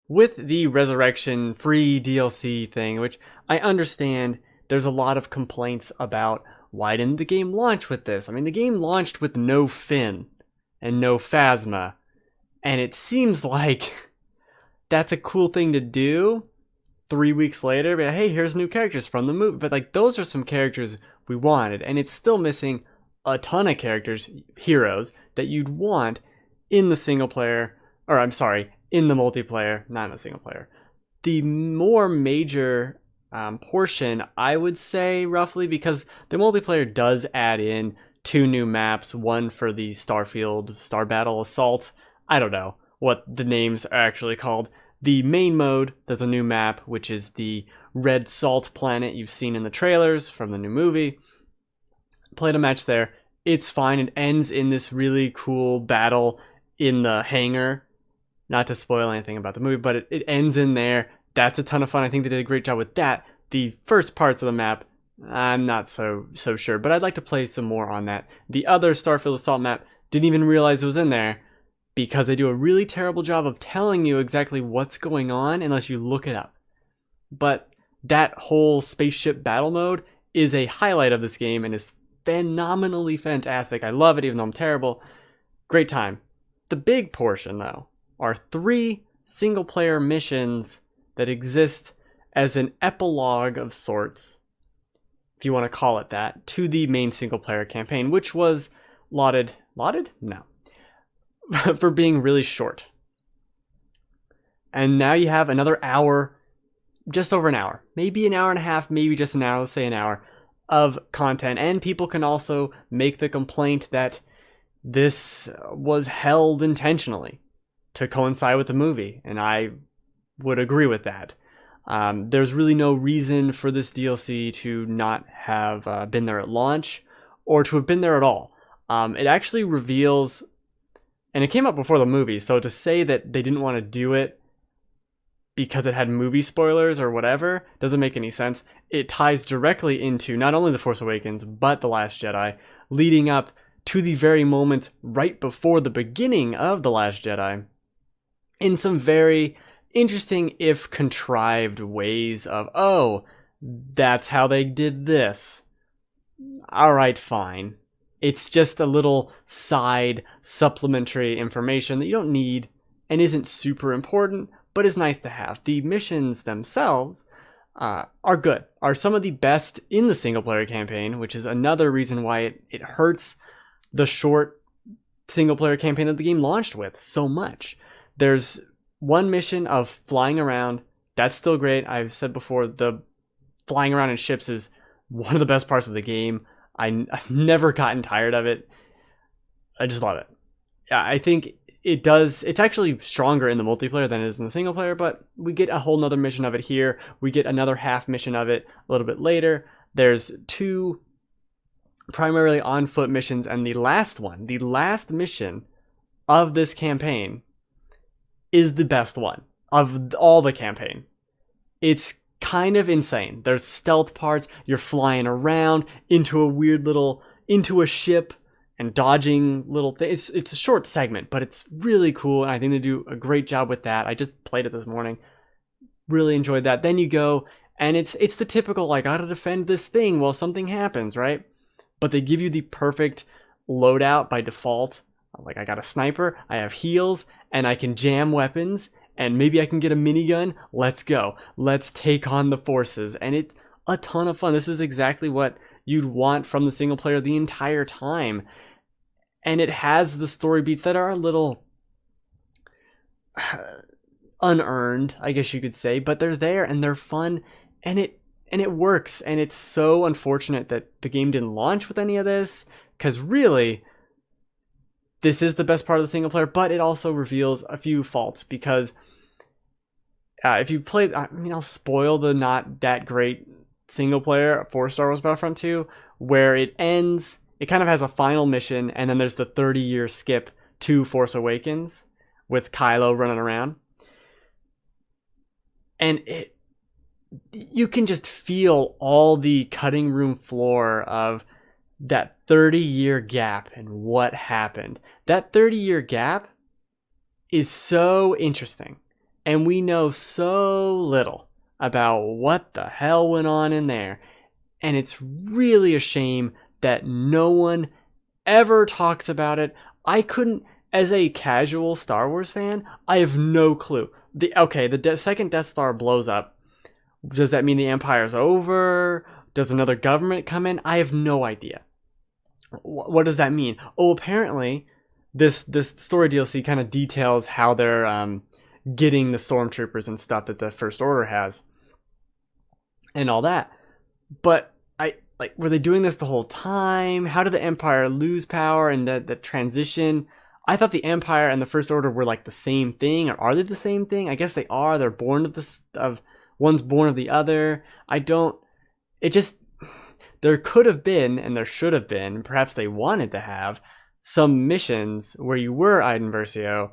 with the Resurrection free DLC thing, which I understand there's a lot of complaints about why didn't the game launch with this? I mean, the game launched with no Finn and no Phasma, and it seems like that's a cool thing to do 3 weeks later. But hey, here's new characters from the movie. But like, those are some characters we wanted, and it's still missing a ton of characters, heroes that you'd want in the single player, or I'm sorry, in the multiplayer, not in the single player. The more major portion, I would say roughly, because the multiplayer does add in 2 new maps, one for the Starfield Star Battle Assault. I don't know what the names are actually called. The main mode, there's a new map, which is the Red Salt planet you've seen in the trailers from the new movie. Played a match there. It's fine. It ends in this really cool battle in the hangar. Not to spoil anything about the movie, but it ends in there. That's a ton of fun. I think they did a great job with that. The first parts of the map, I'm not so sure, but I'd like to play some more on that. The other Starfield Assault map, didn't even realize it was in there because they do a really terrible job of telling you exactly what's going on unless you look it up. But that whole spaceship battle mode is a highlight of this game and is phenomenally fantastic. I love it even though I'm terrible. Great time. The big portion, though, are 3 single-player missions that exist as an epilogue of sorts, if you want to call it that, to the main single-player campaign, which was lauded? No. For being really short. And now you have another hour, just over an hour, maybe an hour and a half, maybe just an hour, let's say an hour, of content. And people can also make the complaint that this was held intentionally to coincide with the movie, and I would agree with that. There's really no reason for this DLC to not have been there at launch, or to have been there at all. It actually reveals, and it came out before the movie, so to say that they didn't want to do it because it had movie spoilers or whatever doesn't make any sense. It ties directly into not only The Force Awakens, but The Last Jedi, leading up to the very moment right before the beginning of The Last Jedi, in some very interesting, if contrived, ways of, oh, that's how they did this. Alright, fine. It's just a little side supplementary information that you don't need and isn't super important, but is nice to have. The missions themselves are good, are some of the best in the single player campaign, which is another reason why it hurts the short single player campaign that the game launched with so much. There's one mission of flying around. That's still great. I've said before, the flying around in ships is one of the best parts of the game. I've never gotten tired of it. I just love it. Yeah, I think it's actually stronger in the multiplayer than it is in the single player, but we get a whole nother mission of it here. We get another half mission of it a little bit later. There's 2 primarily on foot missions, and the last mission of this campaign is the best one of all the campaign. It's kind of insane. There's stealth parts. You're flying around into a ship and dodging little things. It's a short segment, but it's really cool, and I think they do a great job with that. I just played it this morning. Really enjoyed that. Then you go, and it's the typical, like, I gotta defend this thing while something happens, right? But they give you the perfect loadout by default. Like, I got a sniper, I have heals, and I can jam weapons, and maybe I can get a minigun. Let's go. Let's take on the forces. And it's a ton of fun. This is exactly what you'd want from the single player the entire time. And it has the story beats that are a little unearned, I guess you could say, but they're there and they're fun, and it works. And it's so unfortunate that the game didn't launch with any of this, because really, this is the best part of the single player, but it also reveals a few faults, because if you play, I'll spoil the not that great single player for Star Wars Battlefront 2, where it ends, it kind of has a final mission, and then there's the 30-year skip to Force Awakens with Kylo running around. And you can just feel all the cutting room floor of that 30-year gap and what happened. That 30-year gap is so interesting. And we know so little about what the hell went on in there. And it's really a shame that no one ever talks about it. I couldn't, as a casual Star Wars fan, I have no clue. The second Death Star blows up. Does that mean the Empire's over? Does another government come in? I have no idea. What does that mean? Oh, apparently, this story DLC kind of details how they're getting the stormtroopers and stuff that the First Order has, and all that. But were they doing this the whole time? How did the Empire lose power and the transition? I thought the Empire and the First Order were like the same thing, or are they the same thing? I guess they are. They're born of one's born of the other. There could have been, and there should have been, perhaps they wanted to have, some missions where you were Iden Versio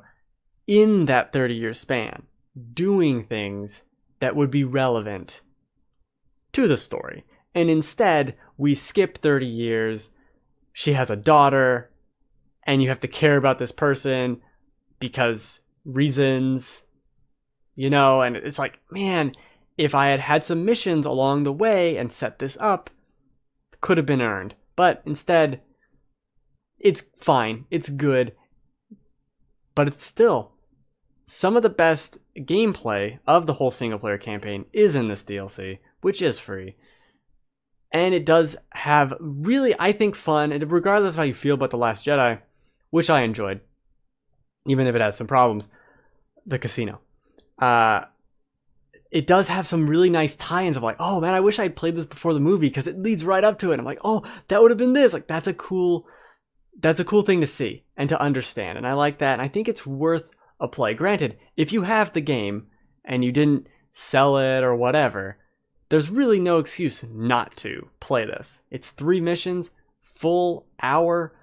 in that 30-year span, doing things that would be relevant to the story. And instead, we skip 30 years, she has a daughter, and you have to care about this person because reasons, and it's like, man, if I had had some missions along the way and set this up, it could have been earned. But instead, it's fine, it's good, but it's still some of the best gameplay of the whole single-player campaign is in this DLC, which is free. And it does have really, I think, fun, and regardless of how you feel about The Last Jedi, which I enjoyed, even if it has some problems, the casino. It does have some really nice tie-ins of like, oh man, I wish I had played this before the movie because it leads right up to it. I'm like, oh, that would have been this. Like, that's a cool thing to see and to understand. And I like that. And I think it's worth a play. Granted, if you have the game and you didn't sell it or whatever, there's really no excuse not to play this. It's 3 missions, full hour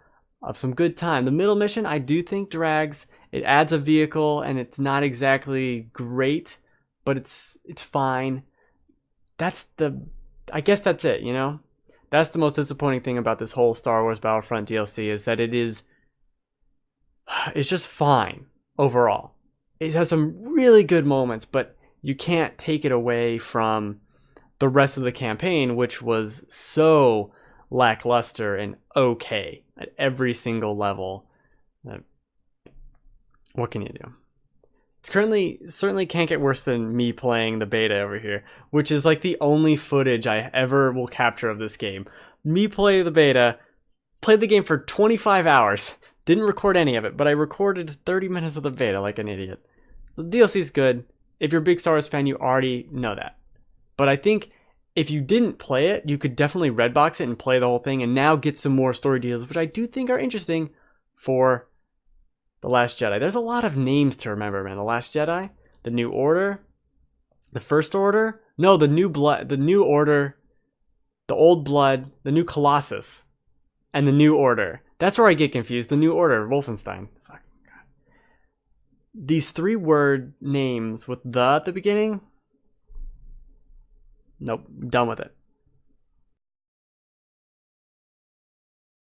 of some good time. The middle mission, I do think drags. It adds a vehicle and it's not exactly great, but it's fine. I guess that's it, That's the most disappointing thing about this whole Star Wars Battlefront DLC is that it's just fine overall. It has some really good moments, but you can't take it away from the rest of the campaign, which was so lackluster and okay at every single level. What can you do? It's certainly can't get worse than me playing the beta over here, which is like the only footage I ever will capture of this game. Me play the beta, played the game for 25 hours, didn't record any of it, but I recorded 30 minutes of the beta like an idiot. The DLC's good. If you're a big Star Wars fan, you already know that. But I think if you didn't play it, you could definitely Redbox it and play the whole thing and now get some more story deals, which I do think are interesting for The Last Jedi. There's a lot of names to remember, man. The Last Jedi, the New Order, the First Order, no, the New Blood, the New Order, the Old Blood, the New Colossus, and the New Order. That's where I get confused. The New Order, Wolfenstein. Fuck. God. These 3-word names with the at the beginning, nope, done with it.